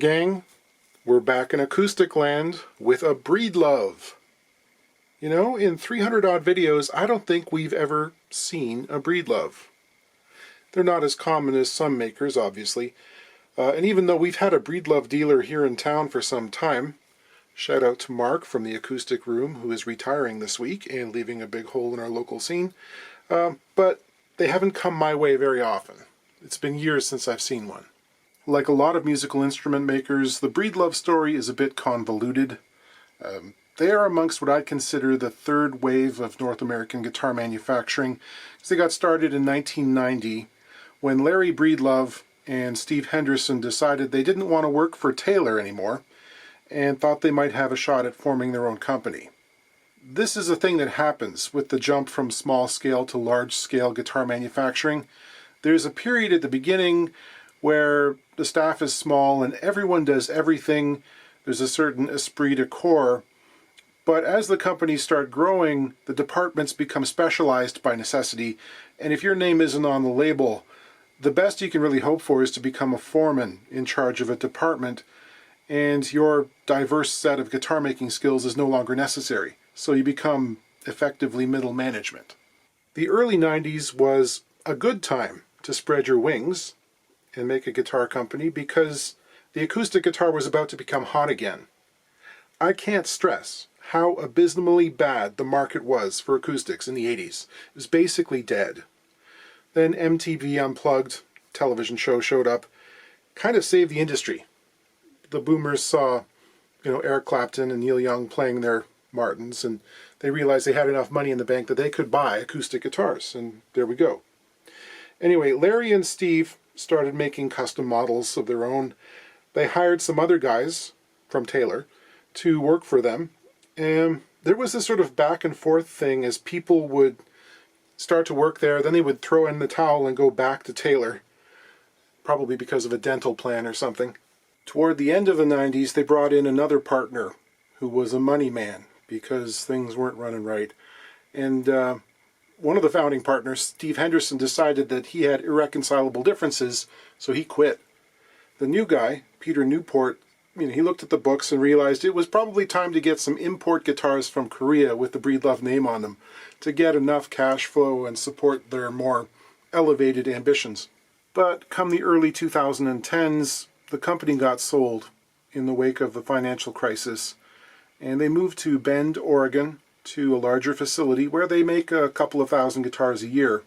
gang, we're back in acoustic land with a Breedlove. You know, in 300 odd videos, I don't think we've ever seen a Breedlove. They're not as common as some makers, obviously. And even though we've had a Breedlove dealer here in town for some time, shout out to Mark from the Acoustic Room, who is retiring this week and leaving a big hole in our local scene. But they haven't come my way very often. It's been years since I've seen one. Like a lot of musical instrument makers, the Breedlove story is a bit convoluted. They are amongst what I'd consider the third wave of North American guitar manufacturing, because they got started in 1990 when Larry Breedlove and Steve Henderson decided they didn't want to work for Taylor anymore and thought they might have a shot at forming their own company. This is a thing that happens with the jump from small scale to large scale guitar manufacturing. There's a period at the beginning where the staff is small and everyone does everything. There's a certain esprit de corps. But as the companies start growing, the departments become specialized by necessity. And if your name isn't on the label, the best you can really hope for is to become a foreman in charge of a department, and your diverse set of guitar making skills is no longer necessary. So you become effectively middle management. The early 90s was a good time to spread your wings and make a guitar company because the acoustic guitar was about to become hot again. I can't stress how abysmally bad the market was for acoustics in the 80s. It was basically dead. Then MTV Unplugged television show showed up, kind of saved the industry. The boomers saw, Eric Clapton and Neil Young playing their Martins, and they realized they had enough money in the bank that they could buy acoustic guitars, and there we go. Anyway, Larry and Steve started making custom models of their own. They hired some other guys from Taylor to work for them, and there was this sort of back and forth thing as people would start to work there, then they would throw in the towel and go back to Taylor, probably because of a dental plan or something. Toward the end of the 90s, they brought in another partner who was a money man because things weren't running right. And one of the founding partners, Steve Henderson, decided that he had irreconcilable differences, so he quit. The new guy, Peter Newport, he looked at the books and realized it was probably time to get some import guitars from Korea with the Breedlove name on them to get enough cash flow and support their more elevated ambitions. But come the early 2010s, the company got sold in the wake of the financial crisis, and they moved to Bend, Oregon, to a larger facility where they make a couple of thousand guitars a year.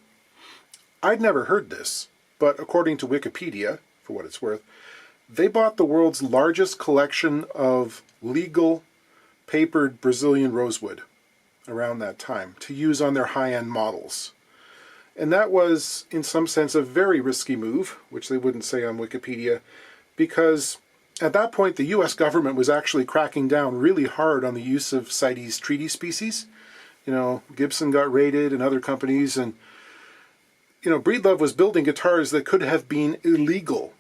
I'd never heard this, but according to Wikipedia, for what it's worth, they bought the world's largest collection of legal papered Brazilian rosewood around that time to use on their high-end models. And that was, in some sense, a very risky move, which they wouldn't say on Wikipedia, because at that point the US government was actually cracking down really hard on the use of CITES treaty species. Gibson got raided and other companies, and Breedlove was building guitars that could have been illegal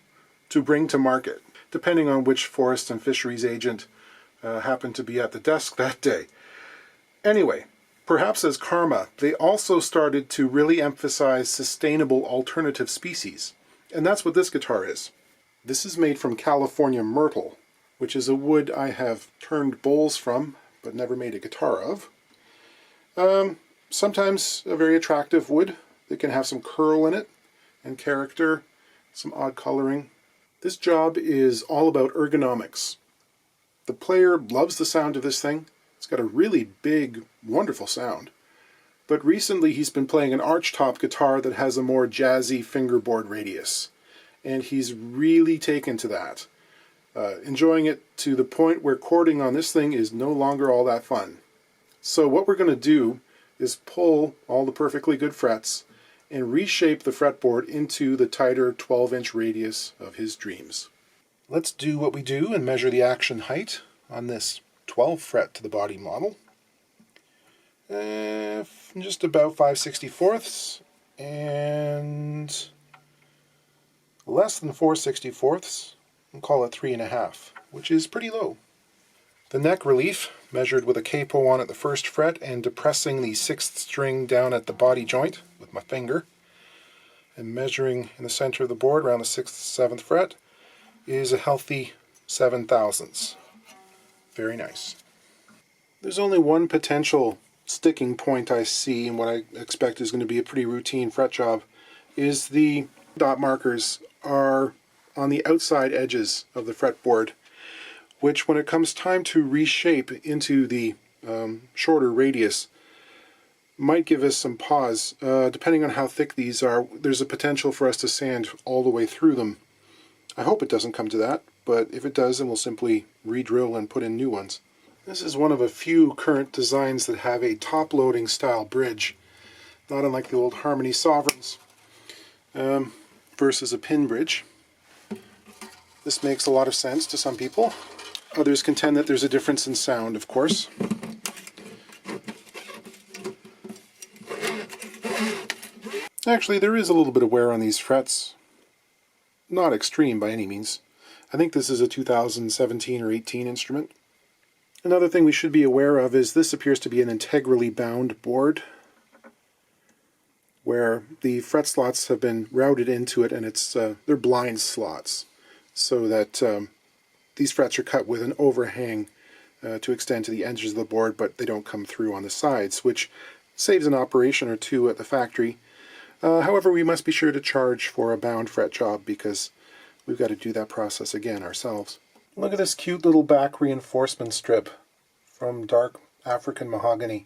to bring to market, depending on which forest and fisheries agent happened to be at the desk that day. Anyway, perhaps as karma, they also started to really emphasize sustainable alternative species. And that's what this guitar is. This is made from California myrtle, which is a wood I have turned bowls from, but never made a guitar of. Sometimes a very attractive wood that can have some curl in it and character, some odd coloring. This job is all about ergonomics. The player loves the sound of this thing. It's got a really big, wonderful sound. But recently he's been playing an archtop guitar that has a more jazzy fingerboard radius. And he's really taken to that. Enjoying it to the point where chording on this thing is no longer all that fun. So what we're going to do is pull all the perfectly good frets and reshape the fretboard into the tighter 12-inch radius of his dreams. Let's do what we do and measure the action height on this 12 fret to the body model. Just about 5/64ths and less than 4/64ths, and call it 3.5, which is pretty low. The neck relief, measured with a capo on at the first fret and depressing the 6th string down at the body joint with my finger, and measuring in the center of the board around the 6th, 7th fret, is a healthy 0.7. Very nice. There's only one potential sticking point I see, and what I expect is going to be a pretty routine fret job, is the dot markers are on the outside edges of the fretboard, which when it comes time to reshape into the shorter radius might give us some pause. Depending on how thick these are, there's a potential for us to sand all the way through them. I hope it doesn't come to that, but if it does, then we'll simply re-drill and put in new ones. This is one of a few current designs that have a top-loading style bridge, not unlike the old Harmony Sovereigns, versus a pin bridge. This makes a lot of sense to some people. Others contend that there's a difference in sound, of course. Actually, there is a little bit of wear on these frets. Not extreme by any means. I think this is a 2017 or 18 instrument. Another thing we should be aware of is this appears to be an integrally bound board, where the fret slots have been routed into it, and they're blind slots, so that these frets are cut with an overhang to extend to the edges of the board, but they don't come through on the sides, which saves an operation or two at the factory. However, we must be sure to charge for a bound fret job because we've got to do that process again ourselves. Look at this cute little back reinforcement strip from dark African mahogany,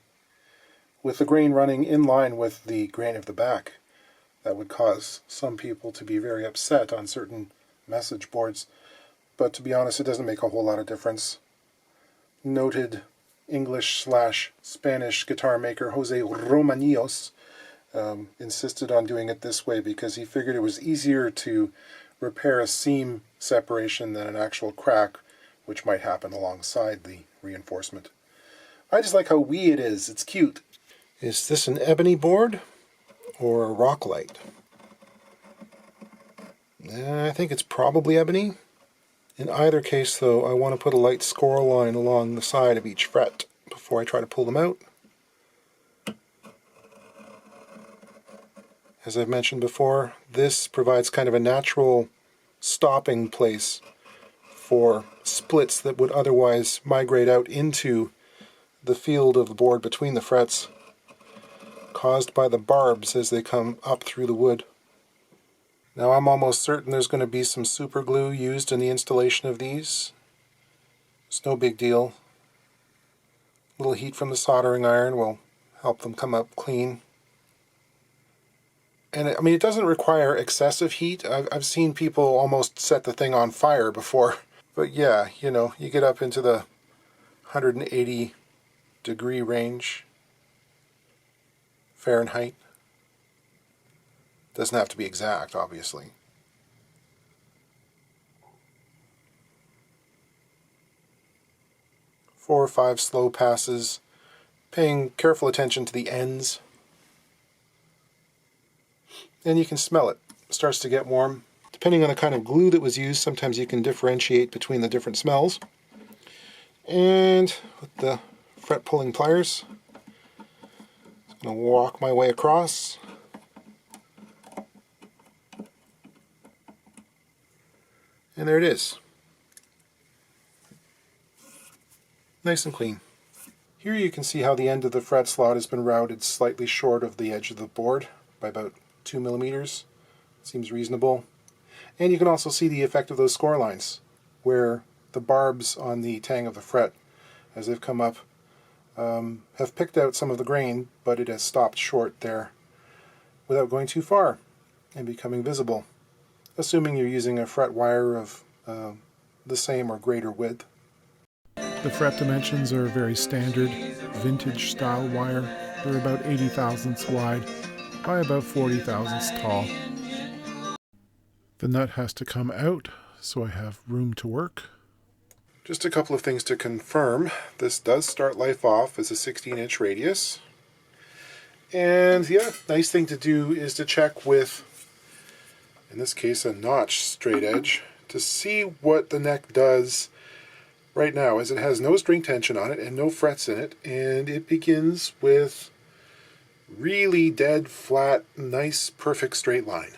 with the grain running in line with the grain of the back. That would cause some people to be very upset on certain message boards, but to be honest, it doesn't make a whole lot of difference. Noted English/Spanish guitar maker Jose Romanillos insisted on doing it this way because he figured it was easier to repair a seam separation than an actual crack, which might happen alongside the reinforcement. I just like how wee it is. It's cute. Is this an ebony board or a rocklight? I think it's probably ebony. In either case, though, I want to put a light score line along the side of each fret before I try to pull them out. As I've mentioned before, this provides kind of a natural stopping place for splits that would otherwise migrate out into the field of the board between the frets, caused by the barbs as they come up through the wood. Now I'm almost certain there's going to be some super glue used in the installation of these. It's no big deal. A little heat from the soldering iron will help them come up clean. And I mean, it doesn't require excessive heat. I've seen people almost set the thing on fire before. But yeah, you know, you get up into the 180 degree range Fahrenheit. Doesn't have to be exact, obviously. Four or five slow passes, paying careful attention to the ends. And you can smell it. It starts to get warm. Depending on the kind of glue that was used, sometimes you can differentiate between the different smells. And with the fret pulling pliers, I'm going to walk my way across. And there it is. Nice and clean. Here you can see how the end of the fret slot has been routed slightly short of the edge of the board by about 2 millimeters. Seems reasonable. And you can also see the effect of those score lines, where the barbs on the tang of the fret, as they've come up, have picked out some of the grain, but it has stopped short there without going too far and becoming visible, assuming you're using a fret wire of the same or greater width. The fret dimensions are very standard, vintage style wire. They're about 80 thousandths wide by about 40 thousandths tall. The nut has to come out, so I have room to work. Just a couple of things to confirm. This does start life off as a 16-inch radius. And the other nice thing to do is to check with, in this case, a notch straight edge, to see what the neck does right now, as it has no string tension on it and no frets in it, and it begins with really dead, flat, nice, perfect straight line.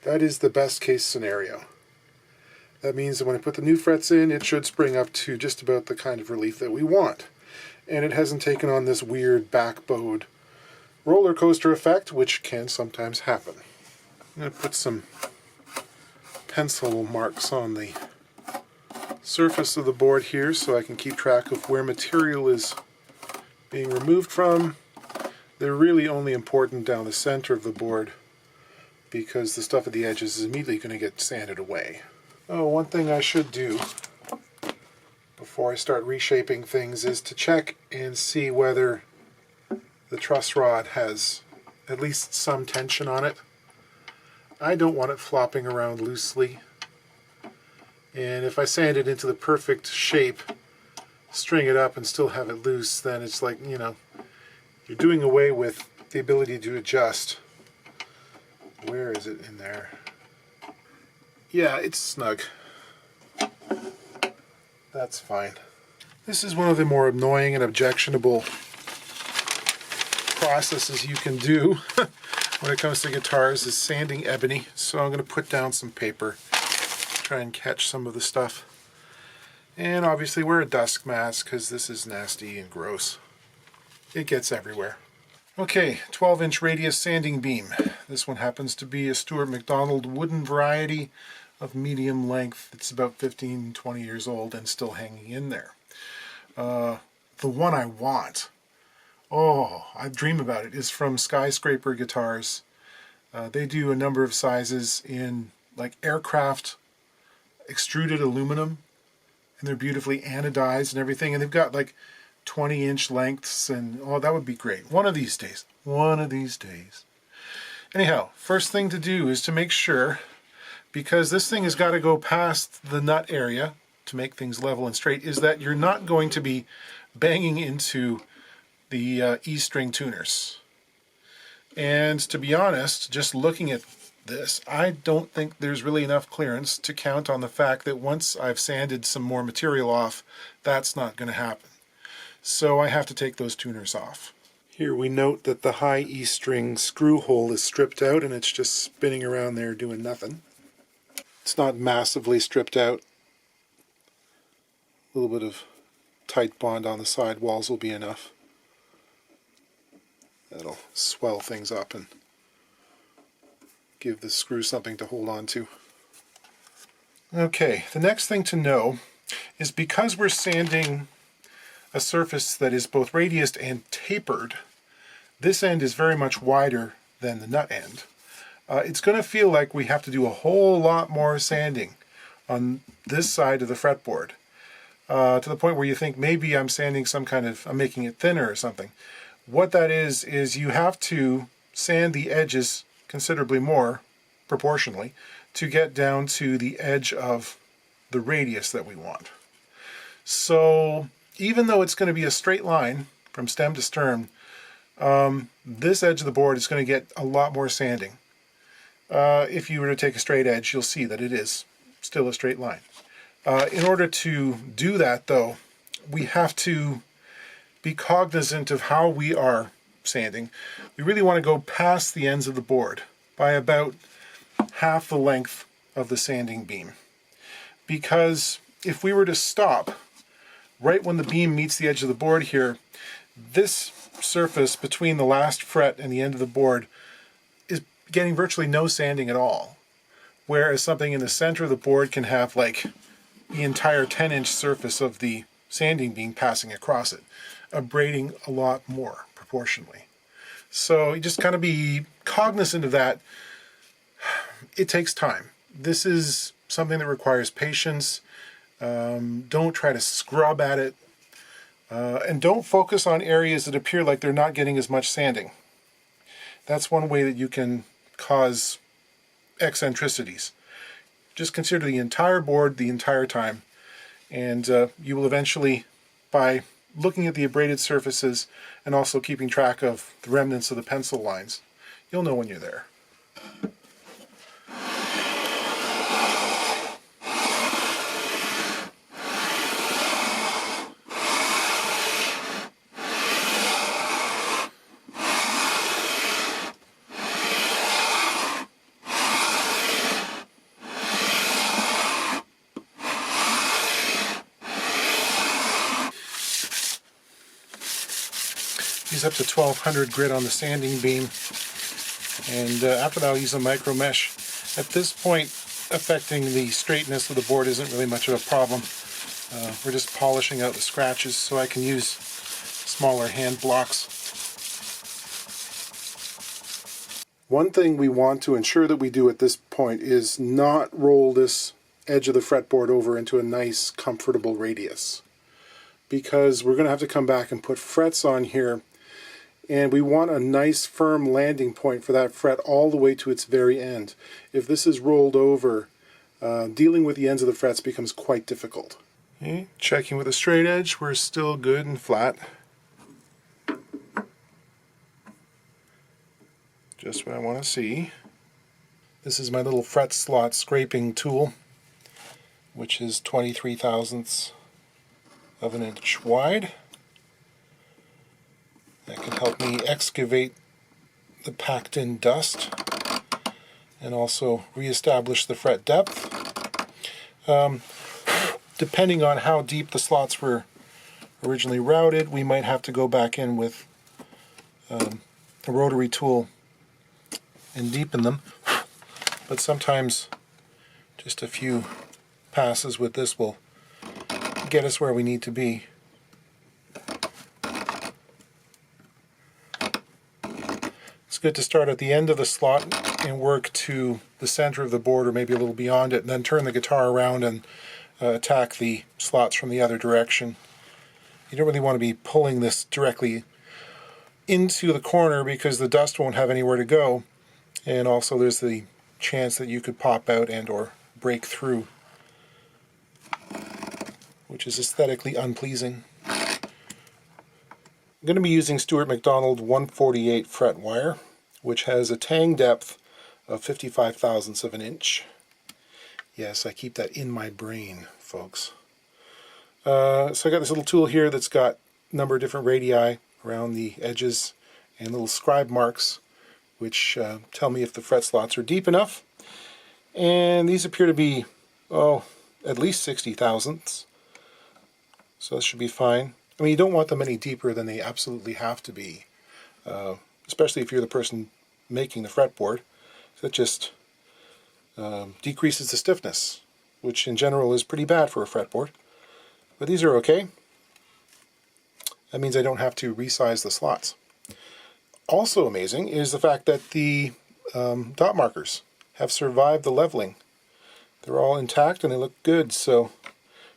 That is the best case scenario. That means that when I put the new frets in, it should spring up to just about the kind of relief that we want. And it hasn't taken on this weird backbowed roller coaster effect, which can sometimes happen. I'm going to put some pencil marks on the surface of the board here so I can keep track of where material is being removed from. They're really only important down the center of the board because the stuff at the edges is immediately going to get sanded away. Oh, one thing I should do before I start reshaping things is to check and see whether the truss rod has at least some tension on it. I don't want it flopping around loosely. And if I sand it into the perfect shape, string it up and still have it loose, then it's like, you know, you're doing away with the ability to adjust. Where is it in there? Yeah, it's snug. That's fine. This is one of the more annoying and objectionable processes you can do when it comes to guitars is sanding ebony. So I'm going to put down some paper, try and catch some of the stuff. And obviously wear a dust mask because this is nasty and gross. It gets everywhere. Okay, 12-inch radius sanding beam. This one happens to be a Stuart McDonald wooden variety of medium length. It's about 15, 20 years old and still hanging in there. The one I want, oh, I dream about it, is from Skyscraper Guitars. They do a number of sizes in like aircraft extruded aluminum, and they're beautifully anodized and everything, and they've got like 20-inch lengths, and oh, that would be great. One of these days. One of these days. Anyhow, first thing to do is to make sure, because this thing has got to go past the nut area to make things level and straight, is that you're not going to be banging into the E-string tuners. And to be honest, just looking at this, I don't think there's really enough clearance to count on the fact that once I've sanded some more material off, that's not going to happen. So I have to take those tuners off. Here we note that the high E-string screw hole is stripped out and it's just spinning around there doing nothing. It's not massively stripped out. A little bit of tight bond on the side walls will be enough. That'll swell things up and give the screw something to hold on to. Okay, the next thing to know is because we're sanding a surface that is both radiused and tapered, this end is very much wider than the nut end. It's going to feel like we have to do a whole lot more sanding on this side of the fretboard, to the point where you think maybe I'm sanding I'm making it thinner or something. What that is you have to sand the edges considerably more, proportionally, to get down to the edge of the radius that we want. So even though it's going to be a straight line from stem to stern, this edge of the board is going to get a lot more sanding. If you were to take a straight edge, you'll see that it is still a straight line. In order to do that, though, we have to be cognizant of how we are sanding. We really want to go past the ends of the board by about half the length of the sanding beam. Because if we were to stop right when the beam meets the edge of the board here, this surface between the last fret and the end of the board is getting virtually no sanding at all. Whereas something in the center of the board can have like the entire 10-inch surface of the sanding beam passing across it, abrading a lot more proportionally. So you just kind of be cognizant of that. It takes time. This is something that requires patience. Don't try to scrub at it. And don't focus on areas that appear like they're not getting as much sanding. That's one way that you can cause eccentricities. Just consider the entire board the entire time, and you will eventually, by looking at the abraded surfaces and also keeping track of the remnants of the pencil lines, you'll know when you're there. use up to 1200 grit on the sanding beam, and after that I'll use a micro mesh. At this point, affecting the straightness of the board isn't really much of a problem. We're just polishing out the scratches so I can use smaller hand blocks. One thing we want to ensure that we do at this point is not roll this edge of the fretboard over into a nice comfortable radius, because we're going to have to come back and put frets on here, and we want a nice firm landing point for that fret all the way to its very end. If this is rolled over, dealing with the ends of the frets becomes quite difficult. Okay, checking with a straight edge, we're still good and flat. Just what I want to see. This is my little fret slot scraping tool, which is 23 thousandths of an inch wide. That can help me excavate the packed in dust and also reestablish the fret depth. Depending on how deep the slots were originally routed, we might have to go back in with a rotary tool and deepen them, but sometimes just a few passes with this will get us where we need to be. It's good to start at the end of the slot and work to the center of the board, or maybe a little beyond it, and then turn the guitar around and attack the slots from the other direction. You don't really want to be pulling this directly into the corner because the dust won't have anywhere to go, and also there's the chance that you could pop out and or break through, which is aesthetically unpleasing. I'm going to be using Stuart McDonald 148 fret wire, which has a tang depth of 55 thousandths of an inch. Yes, I keep that in my brain, folks. So I got this little tool here that's got a number of different radii around the edges and little scribe marks, which tell me if the fret slots are deep enough. And these appear to be, at least 60 thousandths. So this should be fine. I mean, you don't want them any deeper than they absolutely have to be, especially if you're the person making the fretboard. That just decreases the stiffness, which in general is pretty bad for a fretboard. But these are okay. That means I don't have to resize the slots. Also amazing is the fact that the dot markers have survived the leveling. They're all intact and they look good, so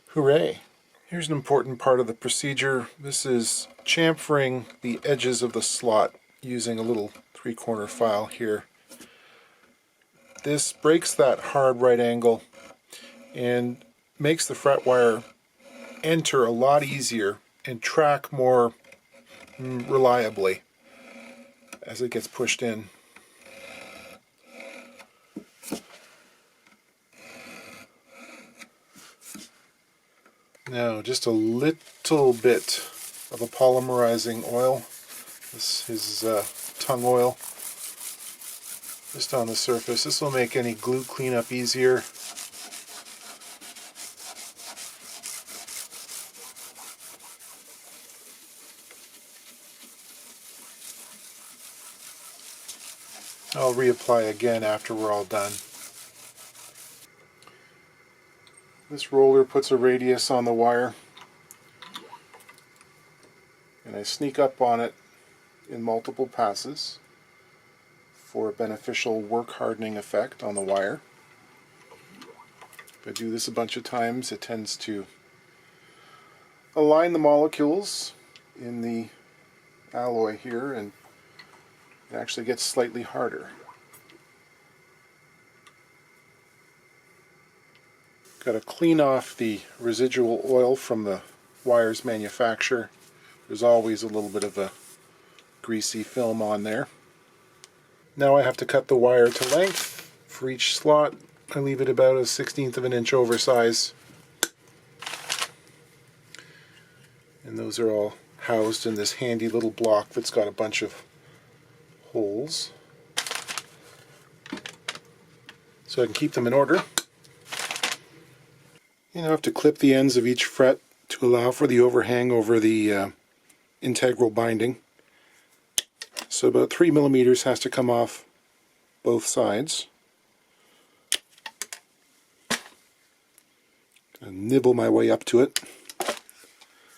hooray. Here's an important part of the procedure. This is chamfering the edges of the slot using a little 3-corner file here. This breaks that hard right angle and makes the fret wire enter a lot easier and track more reliably as it gets pushed in. Now, just a little bit of a polymerizing oil. This is tung oil, just on the surface. This will make any glue cleanup easier. I'll reapply again after we're all done. This roller puts a radius on the wire, and I sneak up on it in multiple passes for a beneficial work hardening effect on the wire. If I do this a bunch of times, it tends to align the molecules in the alloy here, and it actually gets slightly harder. Got to clean off the residual oil from the wire's manufacture. There's always a little bit of a greasy film on there. Now I have to cut the wire to length for each slot. I leave it about a 1/16 of an inch oversize. And those are all housed in this handy little block that's got a bunch of holes, so I can keep them in order. And I have to clip the ends of each fret to allow for the overhang over the integral binding. So about 3 millimeters has to come off both sides. Gonna nibble my way up to it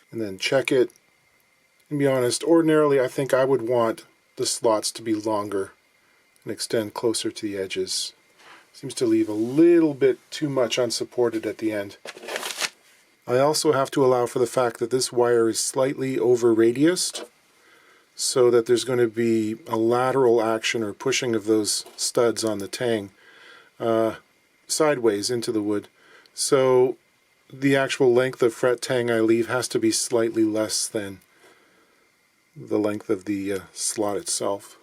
and then check it. And be honest, ordinarily I think I would want the slots to be longer and extend closer to the edges. Seems to leave a little bit too much unsupported at the end. I also have to allow for the fact that this wire is slightly over radiused, so that there's going to be a lateral action or pushing of those studs on the tang sideways into the wood. So the actual length of fret tang I leave has to be slightly less than the length of the slot itself.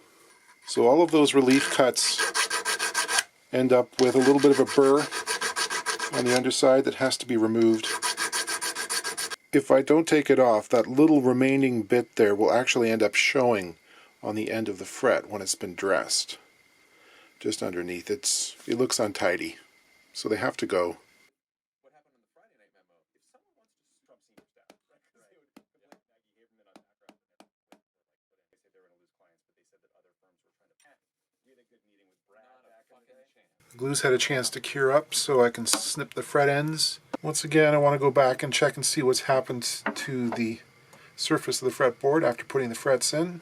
So all of those relief cuts end up with a little bit of a burr on the underside that has to be removed. If I don't take it off, that little remaining bit there will actually end up showing on the end of the fret when it's been dressed. Just underneath, it looks untidy, so they have to go. The glue's had a chance to cure up, so I can snip the fret ends. Once again, I want to go back and check and see what's happened to the surface of the fretboard after putting the frets in.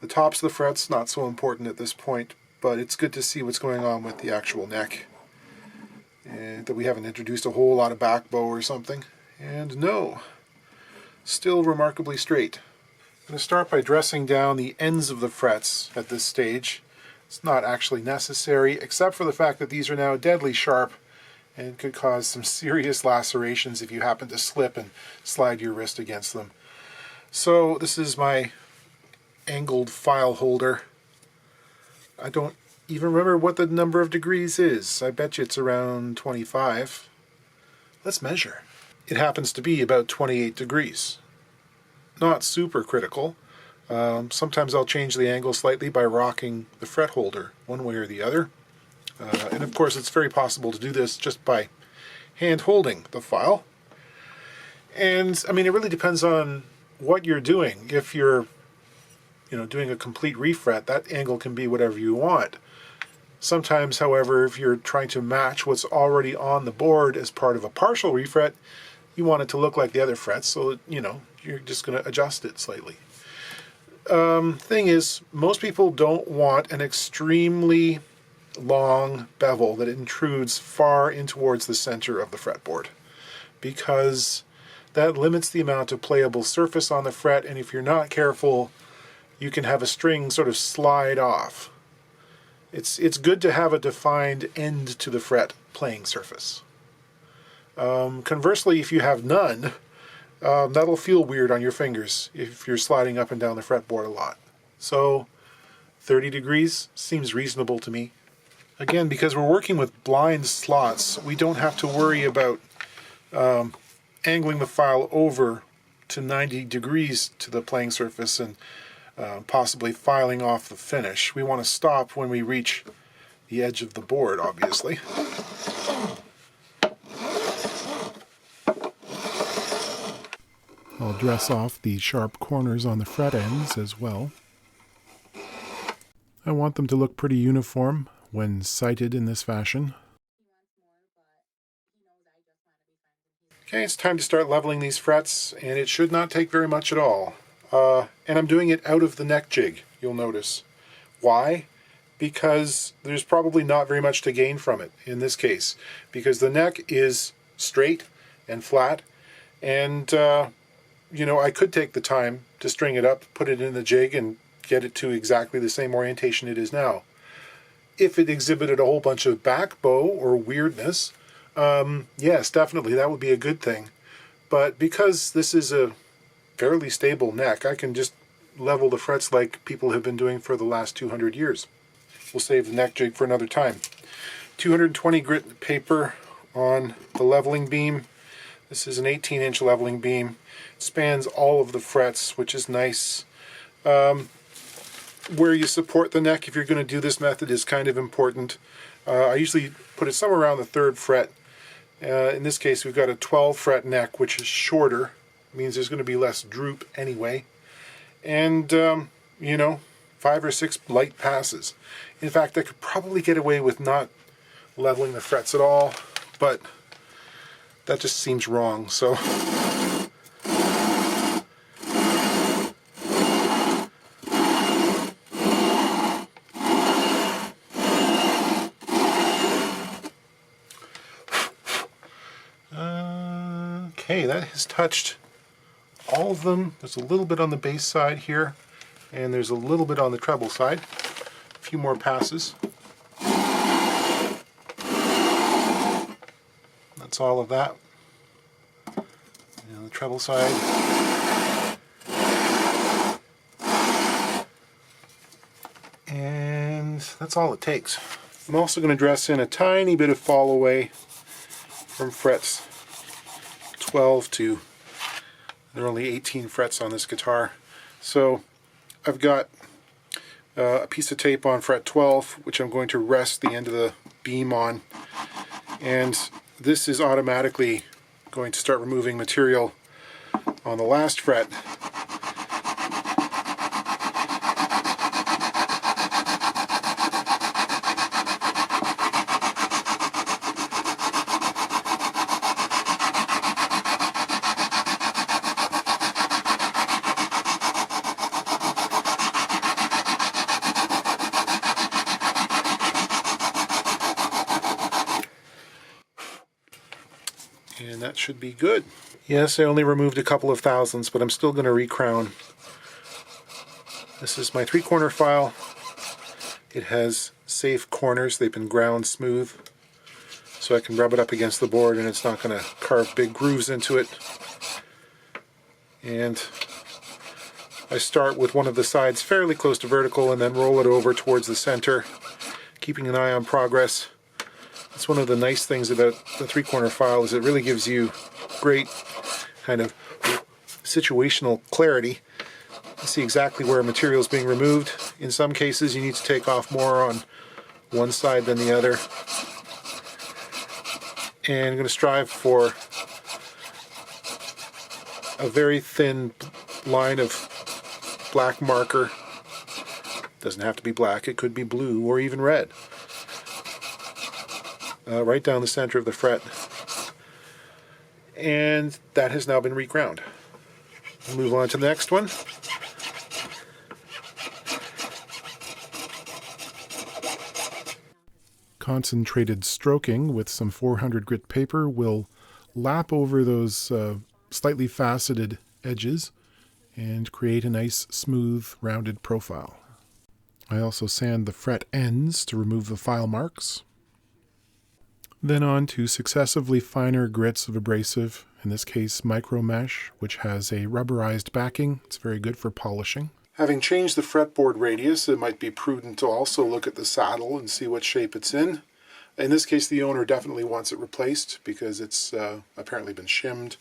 The tops of the frets, not so important at this point, but it's good to see what's going on with the actual neck. And that we haven't introduced a whole lot of back bow or something. And no, still remarkably straight. I'm going to start by dressing down the ends of the frets at this stage. It's not actually necessary, except for the fact that these are now deadly sharp and could cause some serious lacerations if you happen to slip and slide your wrist against them. So this is my angled file holder. I don't even remember what the number of degrees is. I bet you it's around 25. Let's measure. It happens to be about 28 degrees. Not super critical. Sometimes I'll change the angle slightly by rocking the fret holder one way or the other. And of course it's very possible to do this just by hand holding the file. And I mean, it really depends on what you're doing. If you're doing a complete refret, that angle can be whatever you want. Sometimes, however, if you're trying to match what's already on the board as part of a partial refret, you want it to look like the other frets, so you're just going to adjust it slightly. Thing is, most people don't want an extremely long bevel that intrudes far in towards the center of the fretboard, because that limits the amount of playable surface on the fret, and if you're not careful, you can have a string sort of slide off. It's good to have a defined end to the fret playing surface. Conversely, if you have none, that'll feel weird on your fingers if you're sliding up and down the fretboard a lot. So 30 degrees seems reasonable to me. Again, because we're working with blind slots, we don't have to worry about angling the file over to 90 degrees to the playing surface and possibly filing off the finish. We want to stop when we reach the edge of the board, obviously. I'll dress off the sharp corners on the fret ends as well. I want them to look pretty uniform when sighted in this fashion. Okay, it's time to start leveling these frets, and it should not take very much at all. And I'm doing it out of the neck jig, you'll notice. Why? Because there's probably not very much to gain from it in this case, because the neck is straight and flat, and I could take the time to string it up, put it in the jig, and get it to exactly the same orientation it is now. If it exhibited a whole bunch of back bow or weirdness, yes, definitely, that would be a good thing. But because this is a fairly stable neck, I can just level the frets like people have been doing for the last 200 years. We'll save the neck jig for another time. 220 grit paper on the leveling beam. This is an 18-inch leveling beam. It spans all of the frets, which is nice. Where you support the neck, if you're going to do this method, is kind of important. I usually put it somewhere around the 3rd fret. In this case, we've got a 12 fret neck, which is shorter. It means there's going to be less droop anyway. And you know, 5 or 6 light passes. In fact, I could probably get away with not leveling the frets at all, but that just seems wrong, so. Okay, that has touched all of them. There's a little bit on the bass side here, and there's a little bit on the treble side. A few more passes. That's all of that. And on the treble side. And that's all it takes. I'm also going to dress in a tiny bit of fall away from frets 12 to, there are only 18 frets on this guitar. So I've got a piece of tape on fret 12, which I'm going to rest the end of the beam on. And this is automatically going to start removing material on the last fret. And that should be good. Yes, I only removed a couple of thousandths, but I'm still going to recrown. This is my 3-corner file. It has safe corners. They've been ground smooth, so I can rub it up against the board and it's not going to carve big grooves into it. And I start with one of the sides fairly close to vertical and then roll it over towards the center, keeping an eye on progress. That's one of the nice things about the 3-corner file, is it really gives you great kind of situational clarity. You see exactly where material is being removed. In some cases you need to take off more on one side than the other. And I'm going to strive for a very thin line of black marker. Doesn't have to be black, it could be blue or even red. Right down the center of the fret. And that has now been reground. We'll move on to the next one. Concentrated stroking with some 400 grit paper will lap over those slightly faceted edges and create a nice smooth rounded profile. I also sand the fret ends to remove the file marks. Then on to successively finer grits of abrasive, in this case micro mesh, which has a rubberized backing. It's very good for polishing. Having changed the fretboard radius, it might be prudent to also look at the saddle and see what shape it's in. In this case, the owner definitely wants it replaced because it's apparently been shimmed.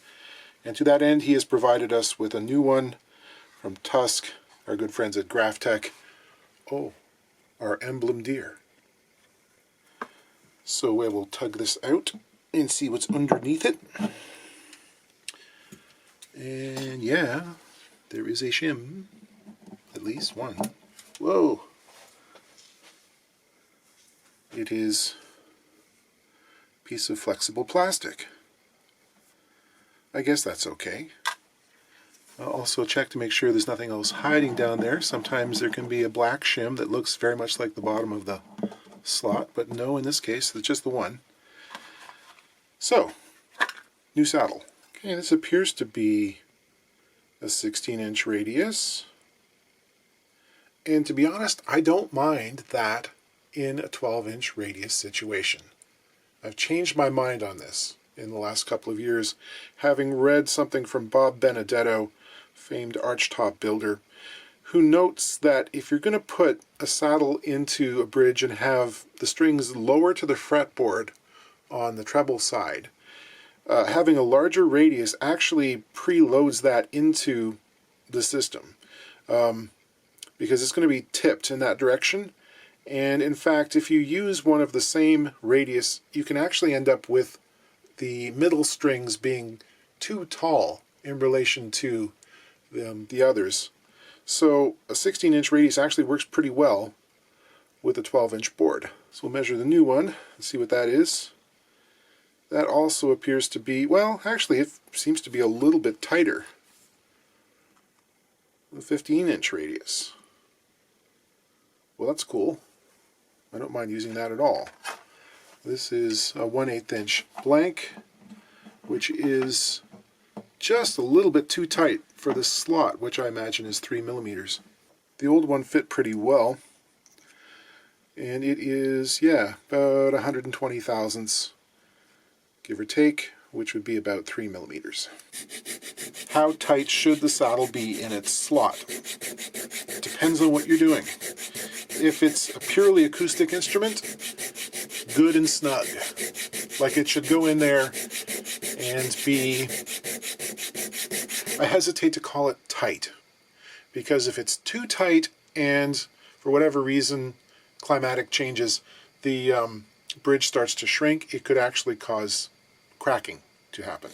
And to that end, he has provided us with a new one from Tusk, our good friends at Graphtech. Oh, our emblem deer. So we will tug this out and see what's underneath it. And yeah, there is a shim. At least one. Whoa! It is a piece of flexible plastic. I guess that's okay. I'll also check to make sure there's nothing else hiding down there. Sometimes there can be a black shim that looks very much like the bottom of the slot, but no, in this case, it's just the one. So, new saddle. Okay, this appears to be a 16-inch radius. And to be honest, I don't mind that in a 12-inch radius situation. I've changed my mind on this in the last couple of years, having read something from Bob Benedetto, famed archtop builder, who notes that if you're going to put a saddle into a bridge and have the strings lower to the fretboard on the treble side, having a larger radius actually preloads that into the system, because it's going to be tipped in that direction. And in fact, if you use one of the same radius, you can actually end up with the middle strings being too tall in relation to the others. So a 16-inch radius actually works pretty well with a 12-inch board. So we'll measure the new one and see what that is. That also appears to be, well, actually it seems to be a little bit tighter. A 15-inch radius. Well, that's cool. I don't mind using that at all. This is a 1/8 inch blank, which is just a little bit too tight for this slot, which I imagine is 3 millimeters. The old one fit pretty well, and it is, yeah, about 120 thousandths, give or take, which would be about 3 millimeters. How tight should the saddle be in its slot? Depends on what you're doing. If it's a purely acoustic instrument, good and snug. Like it should go in there and be, I hesitate to call it tight, because if it's too tight and for whatever reason, climatic changes, the bridge starts to shrink, it could actually cause cracking to happen.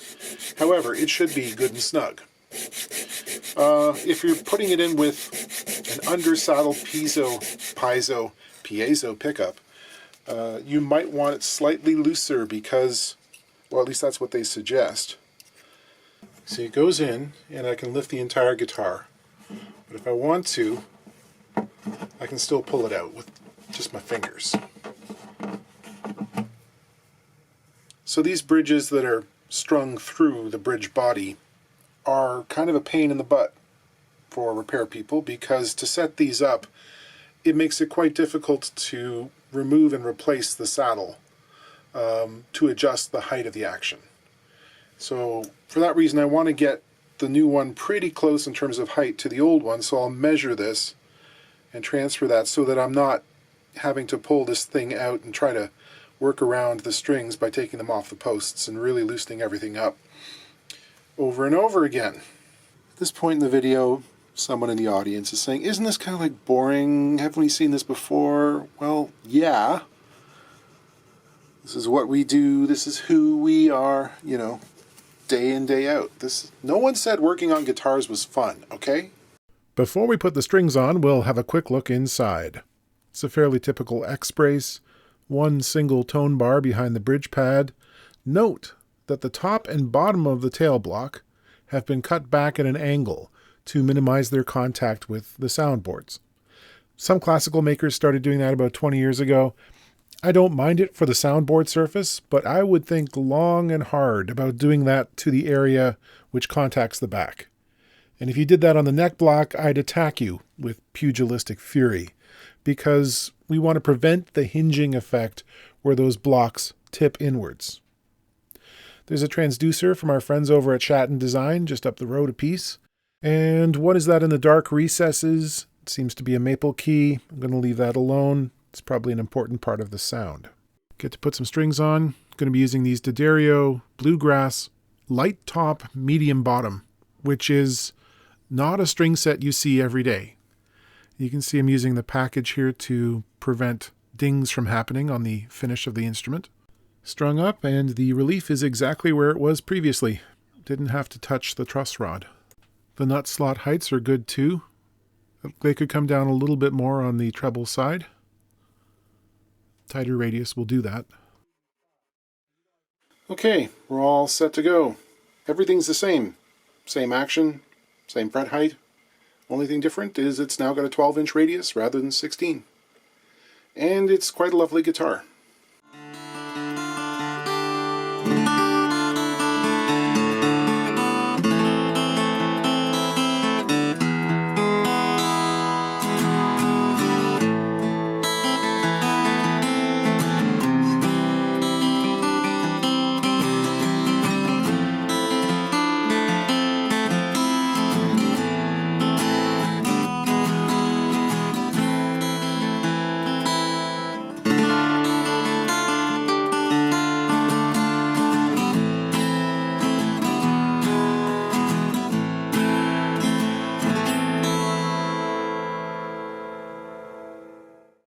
However, it should be good and snug. If you're putting it in with an under-saddle piezo pickup, you might want it slightly looser because, or at least that's what they suggest. See, it goes in and I can lift the entire guitar. But if I want to, I can still pull it out with just my fingers. So these bridges that are strung through the bridge body are kind of a pain in the butt for repair people, because to set these up, it makes it quite difficult to remove and replace the saddle to adjust the height of the action. So for that reason, I want to get the new one pretty close in terms of height to the old one, so I'll measure this and transfer that so that I'm not having to pull this thing out and try to work around the strings by taking them off the posts and really loosening everything up over and over again. At this point in the video, someone in the audience is saying, isn't this kind of like boring? Haven't we seen this before? Well, yeah. This is what we do. This is who we are, you know, day in, day out. No one said working on guitars was fun, okay? Before we put the strings on, we'll have a quick look inside. It's a fairly typical X-brace, one single tone bar behind the bridge pad. Note that the top and bottom of the tail block have been cut back at an angle to minimize their contact with the soundboards. Some classical makers started doing that about 20 years ago. I don't mind it for the soundboard surface, but I would think long and hard about doing that to the area which contacts the back. And if you did that on the neck block, I'd attack you with pugilistic fury, because we want to prevent the hinging effect where those blocks tip inwards. There's a transducer from our friends over at Shatton Design, just up the road a piece. And what is that in the dark recesses? It seems to be a maple key. I'm going to leave that alone. It's probably an important part of the sound. Get to put some strings on. I'm going to be using these D'Addario Bluegrass light top, medium bottom, which is not a string set you see every day. You can see I'm using the package here to prevent dings from happening on the finish of the instrument. Strung up, and the relief is exactly where it was previously. Didn't have to touch the truss rod. The nut slot heights are good too. They could come down a little bit more on the treble side. Tighter radius will do that. Okay, we're all set to go. Everything's the same. Same action, same fret height. Only thing different is it's now got a 12-inch radius rather than 16. And it's quite a lovely guitar.